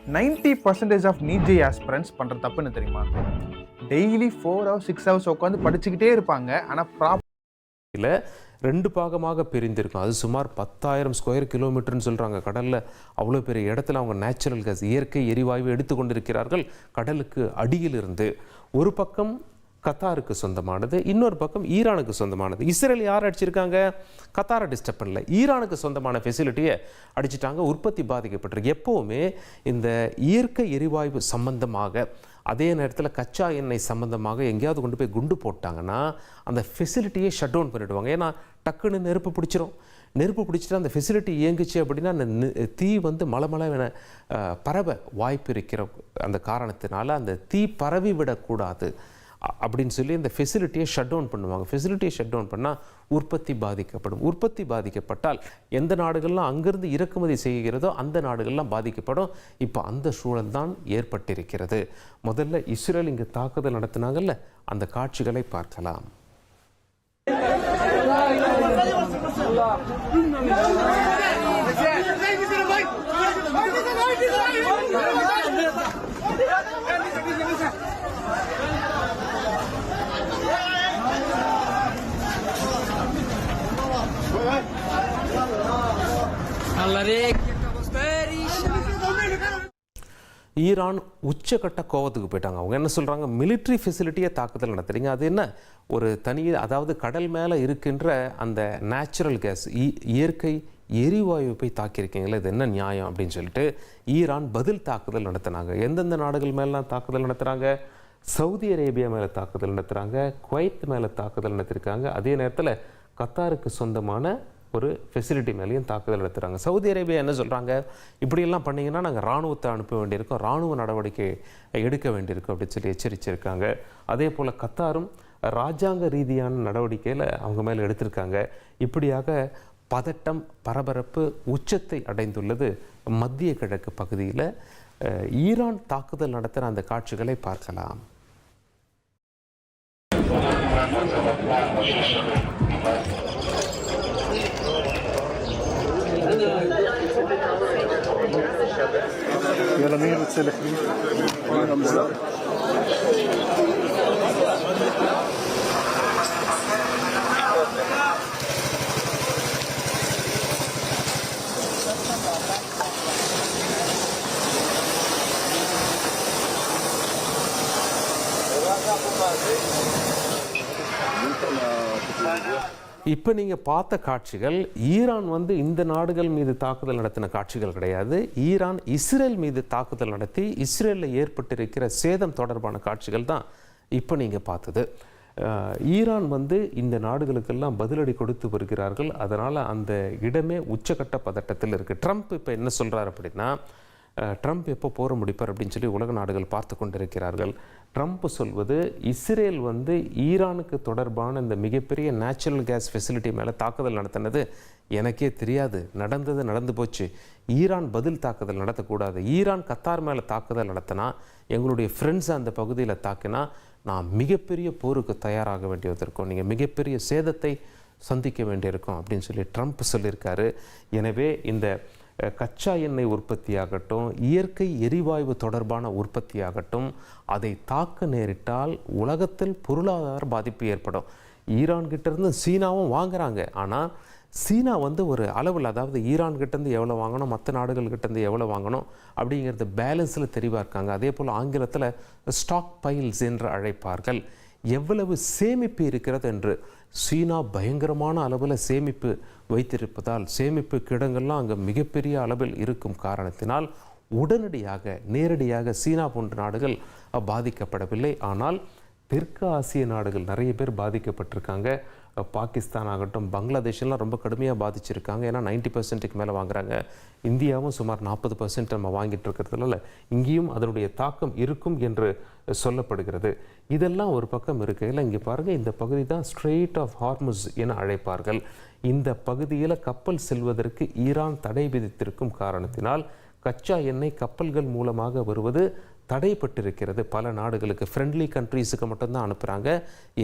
90% of NEET J aspirants பண்ற தப்பு என்ன தெரியுமா? டெய்லி 4 ஹவர்ஸ் 6 ஹவர்ஸ் உட்காந்து படிச்சுக்கிட்டே இருப்பாங்க. ஆனா இல்ல 2 பாகமாக பிரிந்திருக்கும். அது சுமார் 10,000 ஸ்கொயர் கிலோமீட்டர்னு சொல்றாங்க. கடல்ல அவ்வளோ பெரிய இடத்துல அவங்க நேச்சுரல் கேஸ் இயற்கை எரிவாயு எடுத்துக்கொண்டிருக்கிறார்கள் கடலுக்கு அடியில் இருந்து. ஒரு பக்கம் கத்தாருக்கு சொந்தமானது, இன்னொரு பக்கம் ஈரானுக்கு சொந்தமானது. இஸ்ரேல் யார் அடிச்சிருக்காங்க? கத்தாரை டிஸ்டர்ப் பண்ணல, ஈரானுக்கு சொந்தமான ஃபெசிலிட்டியை அடிச்சிட்டாங்க. உற்பத்தி பாதிக்கப்பட்டிருக்கு. எப்போவுமே இந்த இயற்கை எரிவாயு சம்பந்தமாக, அதே நேரத்தில் கச்சா எண்ணெய் சம்பந்தமாக எங்கேயாவது கொண்டு போய் குண்டு போட்டாங்கன்னா அந்த ஃபெசிலிட்டியை ஷட் டவுன் பண்ணிவிடுவாங்க. ஏன்னா டக்குன்னு நெருப்பு பிடிச்சிரும். நெருப்பு பிடிச்சிட்டு அந்த ஃபெசிலிட்டி இயங்குச்சு அப்படின்னா அந்த தீ வந்து மலமளவென பரவ வாய்ப்பு இருக்கிற அந்த காரணத்தினால அந்த தீ பரவி விடக்கூடாது அப்படின்னு சொல்லி இந்த ஃபெசிலிட்டியை ஷட் டவுன் பண்ணுவாங்க. ஃபெசிலிட்டியை ஷட் டவுன் பண்ணால் உற்பத்தி பாதிக்கப்படும். உற்பத்தி பாதிக்கப்பட்டால் எந்த நாடுகள்லாம் அங்கிருந்து இறக்குமதி செய்கிறதோ அந்த நாடுகள்லாம் பாதிக்கப்படும். இப்போ அந்த சூழல் தான் ஏற்பட்டிருக்கிறது. முதல்ல இஸ்ரேல் இங்கு தாக்குதல் நடத்தினாங்கல்ல, அந்த காட்சிகளை பார்க்கலாம். ஈரான் உச்சக்கட்ட கோவத்துக்கு போயிட்டாங்க. அவங்க என்ன சொல்கிறாங்க? மிலிட்ரி ஃபெசிலிட்டியை தாக்குதல் நடத்துறீங்க, அது என்ன ஒரு தனி, அதாவது கடல் மேலே இருக்கின்ற அந்த நேச்சுரல் கேஸ் இயற்கை எரிவாயு போய் தாக்கியிருக்கீங்களா, இது என்ன நியாயம் அப்படின்னு சொல்லிட்டு ஈரான் பதில் தாக்குதல் நடத்தினாங்க. எந்தெந்த நாடுகள் மேலாம் தாக்குதல் நடத்துகிறாங்க? சவுதி அரேபியா மேலே தாக்குதல் நடத்துகிறாங்க, குவைத் மேலே தாக்குதல் நடத்திருக்காங்க, அதே நேரத்தில் கத்தாருக்கு சொந்தமான ஒரு ஃபெசிலிட்டி மேலேயும் தாக்குதல் நடத்துகிறாங்க. சவுதி அரேபியா என்ன சொல்கிறாங்க? இப்படியெல்லாம் பண்ணிங்கன்னா நாங்கள் இராணுவத்தை அனுப்ப வேண்டியிருக்கோம், இராணுவ நடவடிக்கை எடுக்க வேண்டியிருக்கும் அப்படின்னு சொல்லி எச்சரிச்சிருக்காங்க. அதே போல் கத்தாரும் ராஜாங்க ரீதியான நடவடிக்கையில் அவங்க மேலே எடுத்திருக்காங்க. இப்படியாக பதட்டம் பரபரப்பு உச்சத்தை அடைந்துள்ளது மத்திய கிழக்கு பகுதியில். ஈரான் தாக்குதல் நடத்துகிற அந்த காட்சிகளை பார்க்கலாம். இப்போ நீங்கள் பார்த்த காட்சிகள் ஈரான் வந்து இந்த நாடுகள் மீது தாக்குதல் நடத்தின காட்சிகள் கிடையாது. ஈரான் இஸ்ரேல் மீது தாக்குதல் நடத்தி இஸ்ரேலில் ஏற்பட்டிருக்கிற சேதம் தொடர்பான காட்சிகள் தான் இப்போ நீங்கள் பார்த்தது. ஈரான் வந்து இந்த நாடுகளுக்கெல்லாம் பதிலடி கொடுத்து வருகிறார்கள். அதனால் அந்த இடமே உச்சக்கட்ட பதட்டத்தில் இருக்குது. ட்ரம்ப் இப்போ என்ன சொல்கிறார் அப்படின்னா, ட்ரம்ப் எப்போ போரை முடிப்பார் அப்படின்னு சொல்லி உலக நாடுகள் பார்த்து கொண்டிருக்கிறார்கள். ட்ரம்ப் சொல்வது, இஸ்ரேல் வந்து ஈரானுக்கு தொடர்பான இந்த மிகப்பெரிய நேச்சுரல் கேஸ் ஃபெசிலிட்டி மேலே தாக்குதல் நடத்தினது எனக்கே தெரியாது, நடந்தது நடந்து போச்சு, ஈரான் பதில் தாக்குதல் நடத்தக்கூடாது, ஈரான் கத்தார் மேலே தாக்குதல் நடத்தினா, எங்களுடைய ஃப்ரெண்ட்ஸ் அந்த பகுதியில் தாக்கினா நான் மிகப்பெரிய போருக்கு தயாராக வேண்டியது இருக்கும், நீங்கள் மிகப்பெரிய சேதத்தை சந்திக்க வேண்டியிருக்கும் அப்படின்னு சொல்லி ட்ரம்ப் சொல்லியிருக்காரு. எனவே இந்த கச்சா எண்ணெய் உற்பத்தியாகட்டும், இயற்கை எரிவாயு தொடர்பான உற்பத்தியாகட்டும், அதை தாக்க நேரிட்டால் உலகத்தில் பொருளாதார பாதிப்பு ஏற்படும். ஈரான்கிட்டேருந்து சீனாவும் வாங்குறாங்க. ஆனால் சீனா வந்து ஒரு அளவில், அதாவது ஈரான்கிட்டேருந்து எவ்வளோ வாங்கணும், மற்ற நாடுகள்கிட்டேருந்து எவ்வளோ வாங்கணும் அப்படிங்கிறது பேலன்ஸில் தெளிவாக இருக்காங்க. அதே போல் ஆங்கிலத்தில் ஸ்டாக் பைல்ஸ் என்று அழைப்பார்கள். எவ்வளவு சேமிப்பு இருக்கிறது என்று. சீனா பயங்கரமான அளவில் சேமிப்பு வைத்திருப்பதால் சேமிப்பு கிடங்கள்லாம் அங்கே மிகப்பெரிய அளவில் இருக்கும் காரணத்தினால் உடனடியாக நேரடியாக சீனா போன்ற நாடுகள் பாதிக்கப்படவில்லை. ஆனால் தெற்கு ஆசிய நாடுகள் நிறைய பேர் பாதிக்கப்பட்டிருக்காங்க. பாகிஸ்தான் ஆகட்டும், பங்களாதேஷ்லாம் ரொம்ப கடுமையாக பாதிச்சிருக்காங்க. ஏன்னா 90% மேலே வாங்குறாங்க. இந்தியாவும் சுமார் 40% நம்ம வாங்கிட்டு இருக்கிறதுனால இங்கேயும் அதனுடைய தாக்கம் இருக்கும் என்று சொல்லப்படுகிறது. இதெல்லாம் ஒரு பக்கம் இருக்கையில் இங்கே பாருங்கள், இந்த பகுதி தான் ஸ்ட்ரெய்ட் ஆஃப் ஹார்முஸ் என அழைப்பார்கள். இந்த பகுதியில் கப்பல் செல்வதற்கு ஈரான் தடை விதித்திருக்கும் காரணத்தினால் கச்சா எண்ணெய் கப்பல்கள் மூலமாக வருவது தடைப்பட்டிருக்கிறது. பல நாடுகளுக்கு, ஃப்ரெண்ட்லி கண்ட்ரீஸுக்கு மட்டும்தான் அனுப்புகிறாங்க.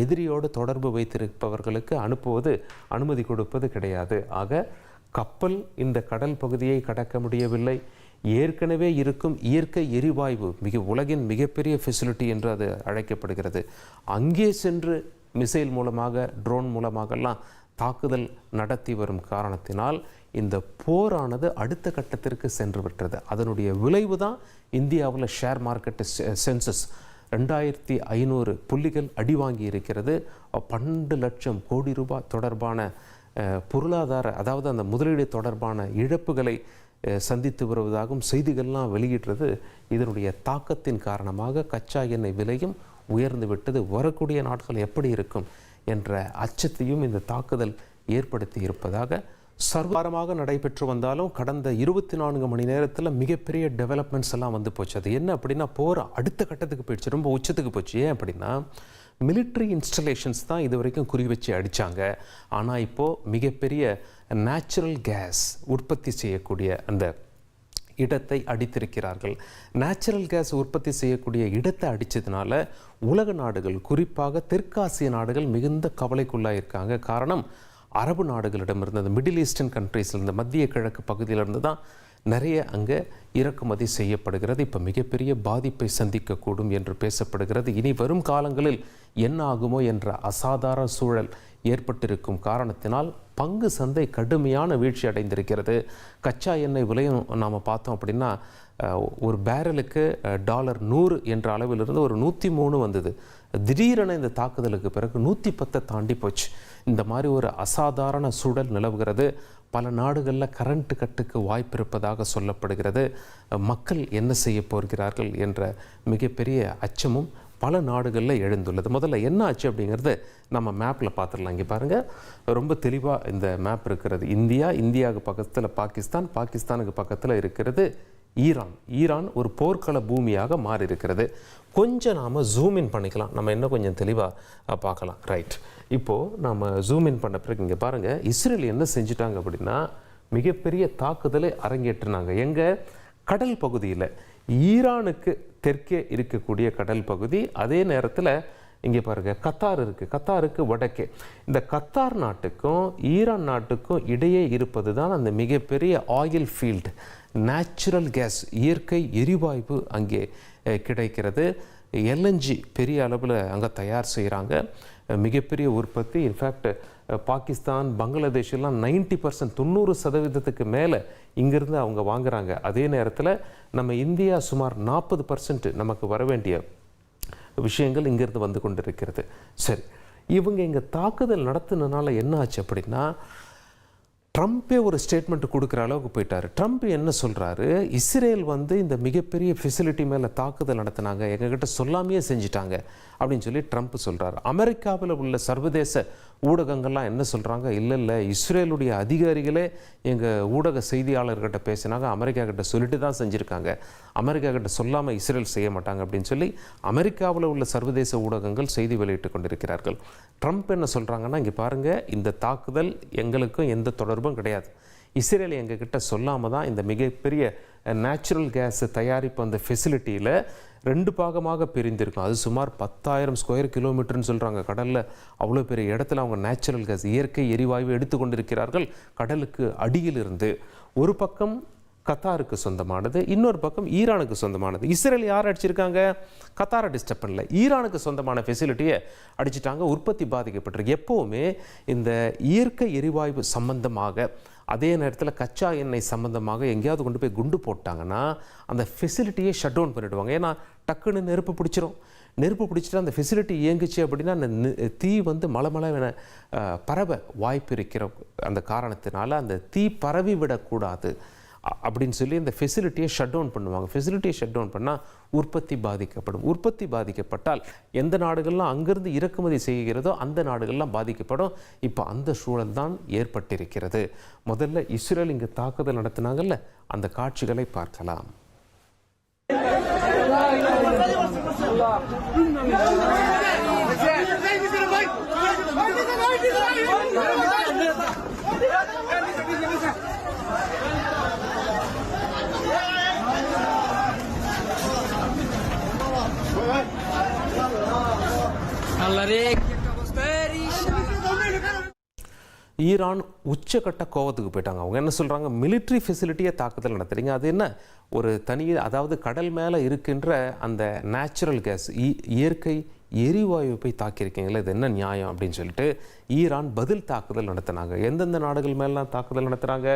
எதிரியோடு தொடர்பு வைத்திருப்பவர்களுக்கு அனுப்புவது, அனுமதி கொடுப்பது கிடையாது. ஆக கப்பல் இந்த கடல் பகுதியை கடக்க முடியவில்லை. ஏற்கனவே இருக்கும் இயற்கை எரிவாயு உலகின் மிகப்பெரிய ஃபெசிலிட்டி என்று அது அழைக்கப்படுகிறது. அங்கே சென்று மிசைல் மூலமாக, ட்ரோன் மூலமாகலாம் தாக்குதல் நடத்தி வரும் காரணத்தினால் இந்த போரானது அடுத்த கட்டத்திற்கு சென்று விட்டது. அதனுடைய விளைவு தான் இந்தியாவில் ஷேர் மார்க்கெட்டு சென்சஸ் 2500 புள்ளிகள் அடி வாங்கி இருக்கிறது. 12 லட்சம் கோடி ரூபாய் தொடர்பான பொருளாதார, அதாவது அந்த முதலீடு தொடர்பான இழப்புகளை சந்தித்து வருவதாகவும் செய்திகள்லாம் வெளியிடுறது. இதனுடைய தாக்கத்தின் காரணமாக கச்சா எண்ணெய் விலையும் உயர்ந்து விட்டது. வரக்கூடிய நாட்கள் எப்படி இருக்கும் என்ற அச்சத்தையும் இந்த தாக்குதல் ஏற்படுத்தி இருப்பதாக சர்வாரமாக நடைபெற்று வந்தாலும் கடந்த 24 மணி நேரத்தில் மிகப்பெரிய டெவலப்மெண்ட்ஸ் எல்லாம் வந்து போச்சு. அது என்ன அப்படின்னா, போகிற அடுத்த கட்டத்துக்கு போயிடுச்சு, ரொம்ப உச்சத்துக்கு போச்சு. ஏன் அப்படின்னா, மிலிட்ரி இன்ஸ்டலேஷன்ஸ் தான் இது வரைக்கும் குறி வச்சு அடித்தாங்க. ஆனால் இப்போது மிகப்பெரிய நேச்சுரல் கேஸ் உற்பத்தி செய்யக்கூடிய அந்த இடத்தை அடித்திருக்கிறார்கள். நேச்சுரல் கேஸ் உற்பத்தி செய்யக்கூடிய இடத்தை அடித்ததுனால உலக நாடுகள், குறிப்பாக தெற்காசிய நாடுகள் மிகுந்த கவலைக்குள்ளாயிருக்காங்க. காரணம், அரபு நாடுகளிடமிருந்து, அந்த மிடில் ஈஸ்டர்ன் கண்ட்ரீஸ்லேருந்து, மத்திய கிழக்கு பகுதியிலிருந்து தான் நிறைய அங்கே இறக்குமதி செய்யப்படுகிறது. இப்போ மிகப்பெரிய பாதிப்பை சந்திக்கக்கூடும் என்று பேசப்படுகிறது. இனி வரும் காலங்களில் என்ன ஆகுமோ என்ற அசாதாரண சூழல் ஏற்பட்டிருக்கும் காரணத்தினால் பங்கு சந்தை கடுமையான வீழ்ச்சி அடைந்திருக்கிறது. கச்சா எண்ணெய் விலையும் நாம் பார்த்தோம் அப்படின்னா, ஒரு பேரலுக்கு $100 என்ற அளவிலிருந்து ஒரு 103 வந்தது. திடீரென இந்த தாக்குதலுக்கு பிறகு 110 தாண்டி போச்சு. இந்த மாதிரி ஒரு அசாதாரண சூழல் நிலவுகிறது. பல நாடுகளில் கரண்ட் கட்டுக்கு வாய்ப்பு இருப்பதாக சொல்லப்படுகிறது. மக்கள் என்ன செய்ய போகிறார்கள் என்ற மிகப்பெரிய அச்சமும் பல நாடுகளில் எழுந்துள்ளது. முதல்ல என்ன ஆச்சு அப்படிங்கிறது நம்ம மேப்பில் பார்த்துடலாம். இங்கே பாருங்கள், ரொம்ப தெளிவாக இந்த மேப் இருக்கிறது. இந்தியாவுக்கு பக்கத்தில் பாகிஸ்தான், பாகிஸ்தானுக்கு பக்கத்தில் இருக்கிறது ஈரான் ஒரு போர்க்கள பூமியாக மாறி இருக்கிறது. கொஞ்சம் நாம் ஜூம் இன் பண்ணிக்கலாம், நம்ம இன்னும் கொஞ்சம் தெளிவாக பார்க்கலாம். ரைட், இப்போது நம்ம ஜூம் இன் பண்ண பிறகு இங்கே பாருங்கள், இஸ்ரேல் என்ன செஞ்சுட்டாங்க அப்படின்னா, மிகப்பெரிய தாக்குதலை அரங்கேற்றினாங்க. எங்கே? கடல் பகுதியில், ஈரானுக்கு தெற்கே இருக்கக்கூடிய கடல் பகுதி. அதே நேரத்தில் இங்கே பாருங்கள், கத்தார் இருக்குது, கத்தாருக்கு வடக்கே. இந்த கத்தார் நாட்டுக்கும் ஈரான் நாட்டுக்கும் இடையே இருப்பது தான் அந்த மிகப்பெரிய ஆயில் ஃபீல்டு, நேச்சுரல் கேஸ், இயற்கை எரிவாயு அங்கே கிடைக்கிறது. எல்என்ஜி பெரிய அளவில் அங்கே தயார் செய்கிறாங்க, மிகப்பெரிய உற்பத்தி. இன்ஃபேக்ட் பாகிஸ்தான், பங்களாதேஷ் எல்லாம் 90%, 90% மேலே இங்கேருந்து அவங்க வாங்குகிறாங்க. அதே நேரத்தில் நம்ம இந்தியா சுமார் 40% நமக்கு வர வேண்டிய விஷயங்கள் இங்கேருந்து வந்து கொண்டிருக்கிறது. சரி, இவங்க இங்கே தாக்குதல் நடத்துனதுனால என்ன ஆச்சு அப்படின்னா, ட்ரம்ப்பே ஒரு ஸ்டேட்மெண்ட் கொடுக்குற அளவுக்கு போயிட்டார். ட்ரம்ப் என்ன சொல்கிறாரு, இஸ்ரேல் வந்து இந்த மிகப்பெரிய ஃபெசிலிட்டி மேலே தாக்குதல் நடத்தினாங்க, எங்ககிட்ட சொல்லாமையே செஞ்சிட்டாங்க அப்படின்னு சொல்லி ட்ரம்ப் சொல்கிறார். அமெரிக்காவில் உள்ள சர்வதேச ஊடகங்கள்லாம் என்ன சொல்கிறாங்க, இல்லை இஸ்ரேலுடைய அதிகாரிகளே எங்கள் ஊடக செய்தியாளர்கிட்ட பேசினாங்க, அமெரிக்கா கிட்ட சொல்லிட்டு தான் செஞ்சுருக்காங்க, அமெரிக்கா கிட்ட சொல்லாமல் இஸ்ரேல் செய்ய மாட்டாங்க அப்படின்னு சொல்லி அமெரிக்காவில் உள்ள சர்வதேச ஊடகங்கள் செய்தி வெளியிட்டு கொண்டிருக்கிறார்கள். ட்ரம்ப் என்ன சொல்கிறாங்கன்னா, இங்கே பாருங்கள், இந்த தாக்குதல் எங்களுக்கும் எந்த தொடர்பும் கிடையாது, இஸ்ரேல் எங்ககிட்ட சொல்லாமல் தான் இந்த மிகப்பெரிய நேச்சுரல் கேஸ் தயாரிப்பு அந்த ஃபெசிலிட்டியில் 2 பாகமாக பிரிந்திருக்கும். அது சுமார் 10,000 ஸ்கொயர் கிலோமீட்டர்னு சொல்கிறாங்க. கடலில் அவ்வளோ பெரிய இடத்துல அவங்க நேச்சுரல் கேஸ், இயற்கை எரிவாயு எடுத்து கொண்டிருக்கிறார்கள் கடலுக்கு அடியிலிருந்து. ஒரு பக்கம் கத்தாருக்கு சொந்தமானது, இன்னொரு பக்கம் ஈரானுக்கு சொந்தமானது. இஸ்ரேல் யார் அடிச்சிருக்காங்க? கத்தாரை டிஸ்டர்ப் பண்ணல, ஈரானுக்கு சொந்தமான ஃபெசிலிட்டியை அடிச்சிட்டாங்க. உற்பத்தி பாதிக்கப்பட்டிருக்கு. எப்போவுமே இந்த இயற்கை எரிவாயு சம்பந்தமாக, அதே நேரத்தில் கச்சா எண்ணெய் சம்பந்தமாக எங்கேயாவது கொண்டு போய் குண்டு போட்டாங்கன்னா அந்த ஃபெசிலிட்டியை ஷட் டவுன் பண்ணிவிடுவாங்க. ஏன்னா டக்குன்னு நெருப்பு பிடிச்சிட்டு அந்த ஃபெசிலிட்டி இயங்குச்சு அப்படின்னா அந்த தீ வந்து மலமளவென பரவ வாய்ப்பு இருக்கிற அந்த காரணத்தினால அந்த தீ பரவி விடக்கூடாது அப்படின்னு சொல்லி இந்த ஃபெசிலிட்டியை ஷட் டவுன் பண்ணுவாங்க. ஃபெசிலிட்டியை ஷட் டவுன் பண்ணால் உற்பத்தி பாதிக்கப்படும். உற்பத்தி பாதிக்கப்பட்டால் எந்த நாடுகள்லாம் அங்கிருந்து இறக்குமதி செய்கிறதோ அந்த நாடுகள்லாம் பாதிக்கப்படும். இப்போ அந்த சூழல் தான் ஏற்பட்டிருக்கிறது. முதல்ல இஸ்ரேல் இங்கே தாக்குதல் நடத்தினாங்கல்ல, அந்த காட்சிகளை பார்க்கலாம். ஈரான் உச்சக்கட்ட கோவத்துக்கு போயிட்டாங்க. அவங்க என்ன சொல்கிறாங்க, மிலிட்ரி ஃபெசிலிட்டியை தாக்குதல் நடத்துறீங்க, அது என்ன ஒரு தனி, அதாவது கடல் மேலே இருக்கின்ற அந்த நேச்சுரல் கேஸ் இயற்கை எரிவாயு போய் தாக்கியிருக்கீங்களே, இது என்ன நியாயம் அப்படின்னு சொல்லிட்டு ஈரான் பதில் தாக்குதல் நடத்தினாங்க. எந்தெந்த நாடுகள் மேலாம் தாக்குதல் நடத்துகிறாங்க?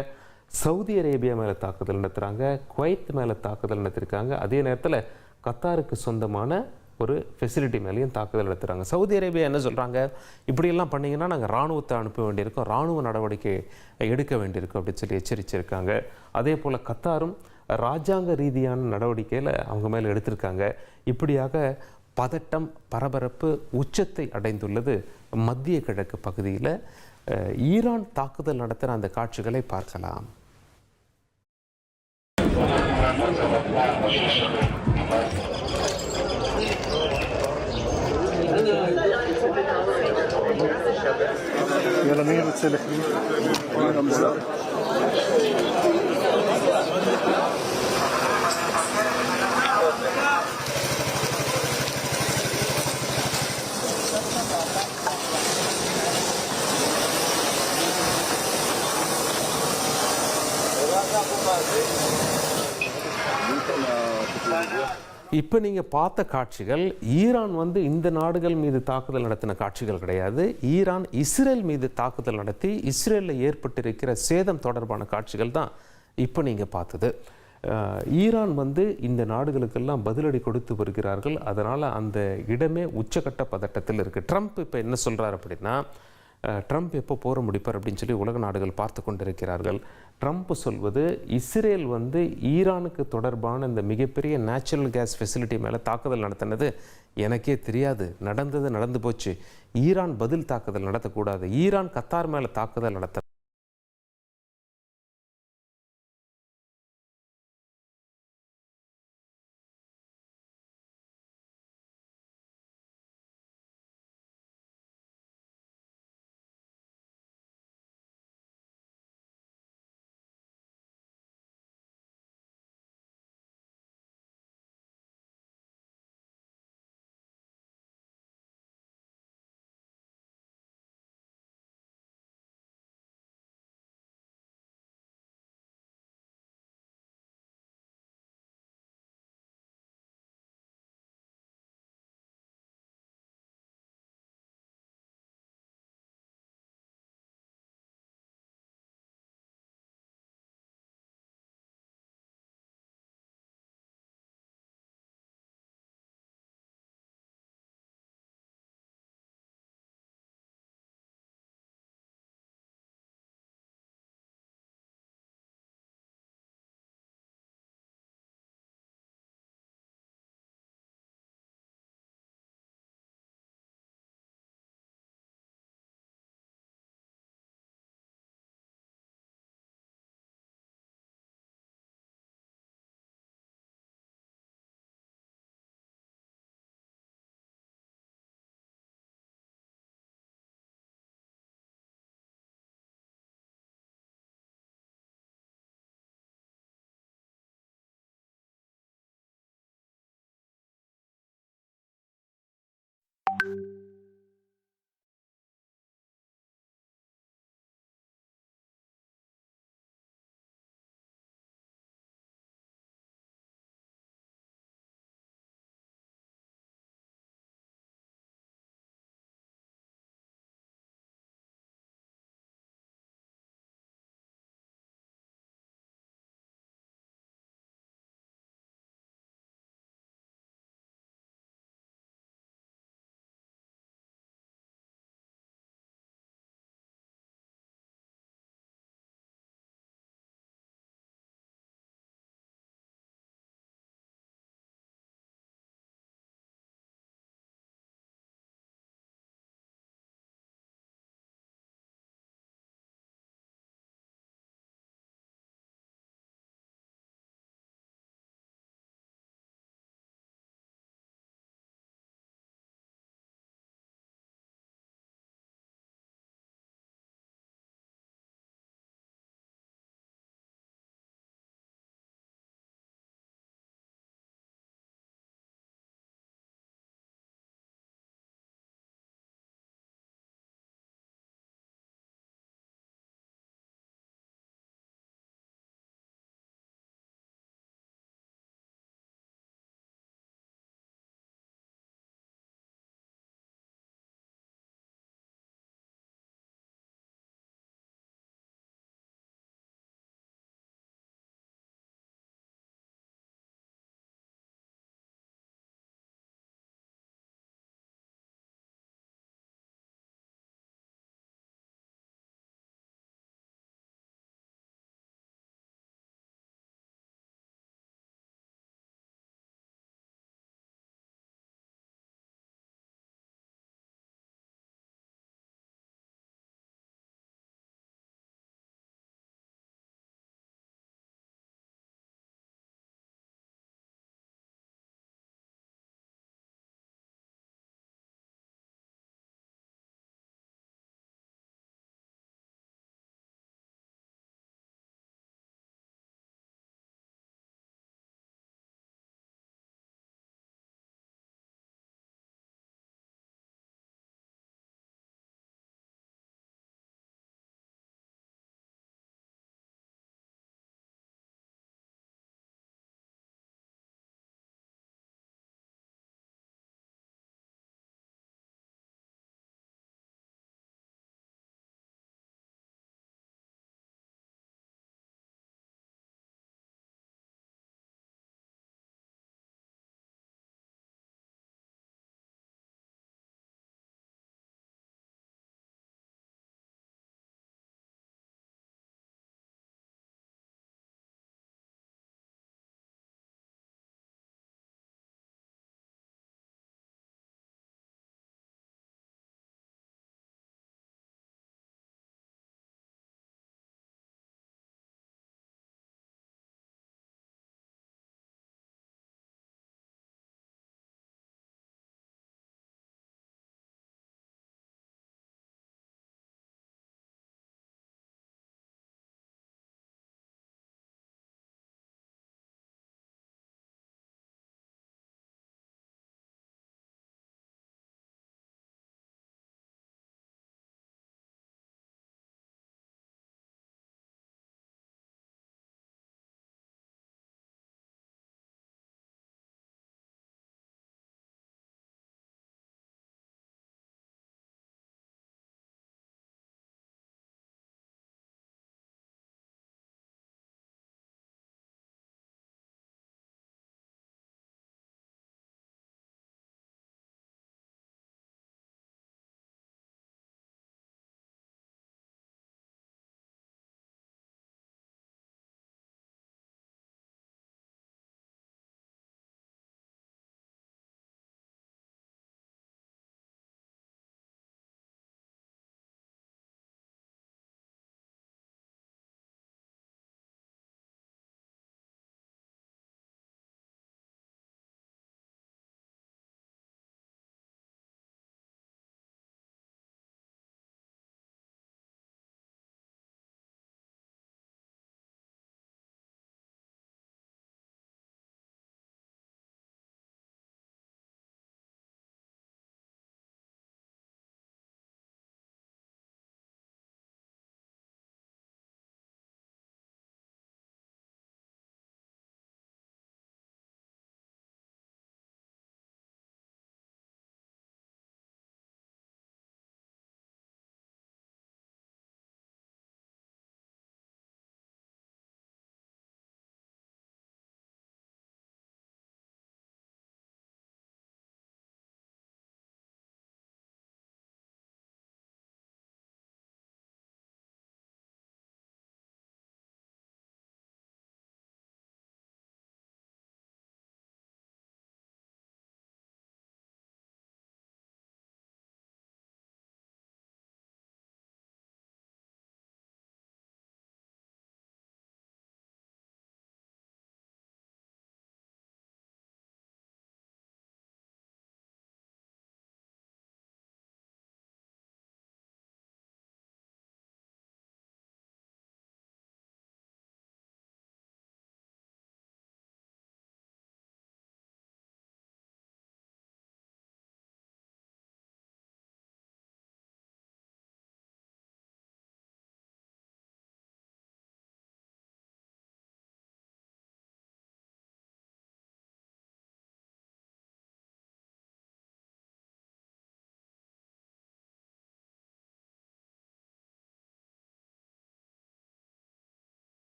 சவுதி அரேபியா மேலே தாக்குதல் நடத்துகிறாங்க, குவைத் மேலே தாக்குதல் நடத்திருக்காங்க, அதே நேரத்தில் கத்தாருக்கு சொந்தமான ஒரு ஃபெசிலிட்டி மேலேயும் தாக்குதல் நடத்துகிறாங்க. சவுதி அரேபியா என்ன சொல்கிறாங்க, இப்படியெல்லாம் பண்ணிங்கன்னா நாங்கள் இராணுவத்தை அனுப்ப வேண்டியிருக்கோம், இராணுவ நடவடிக்கை எடுக்க வேண்டியிருக்கும் அப்படின்னு சொல்லி எச்சரிச்சிருக்காங்க. அதே போல் கத்தாரும் ராஜாங்க ரீதியான நடவடிக்கையில் அவங்க மேலே எடுத்திருக்காங்க. இப்படியாக பதட்டம் பரபரப்பு உச்சத்தை அடைந்துள்ளது மத்திய கிழக்கு பகுதியில். ஈரான் தாக்குதல் நடத்துகிற அந்த காட்சிகளை பார்க்கலாம். يلا مين بتسلك مين؟ இப்போ நீங்கள் பார்த்த காட்சிகள் ஈரான் வந்து இந்த நாடுகள் மீது தாக்குதல் நடத்தின காட்சிகள் கிடையாது. ஈரான் இஸ்ரேல் மீது தாக்குதல் நடத்தி இஸ்ரேலில் ஏற்பட்டிருக்கிற சேதம் தொடர்பான காட்சிகள் தான் இப்போ நீங்கள் பார்த்தது. ஈரான் வந்து இந்த நாடுகளுக்கெல்லாம் பதிலடி கொடுத்து வருகிறார்கள். அதனால் அந்த இடமே உச்சக்கட்ட பதட்டத்தில் இருக்குது. ட்ரம்ப் இப்போ என்ன சொல்கிறார் அப்படின்னா, ட்ரம்ப் எப்போ போற முடிப்பார் அப்படின்னு சொல்லி உலக நாடுகள் பார்த்து கொண்டிருக்கிறார்கள். ட்ரம்ப் சொல்வது, இஸ்ரேல் வந்து ஈரானுக்கு தொடர்பான இந்த மிகப்பெரிய நேச்சுரல் கேஸ் ஃபெசிலிட்டி மேலே தாக்குதல் நடத்தினது எனக்கே தெரியாது, நடந்தது நடந்து போச்சு, ஈரான் பதில் தாக்குதல் நடத்தக்கூடாது, ஈரான் கத்தார் மேலே தாக்குதல் நடத்த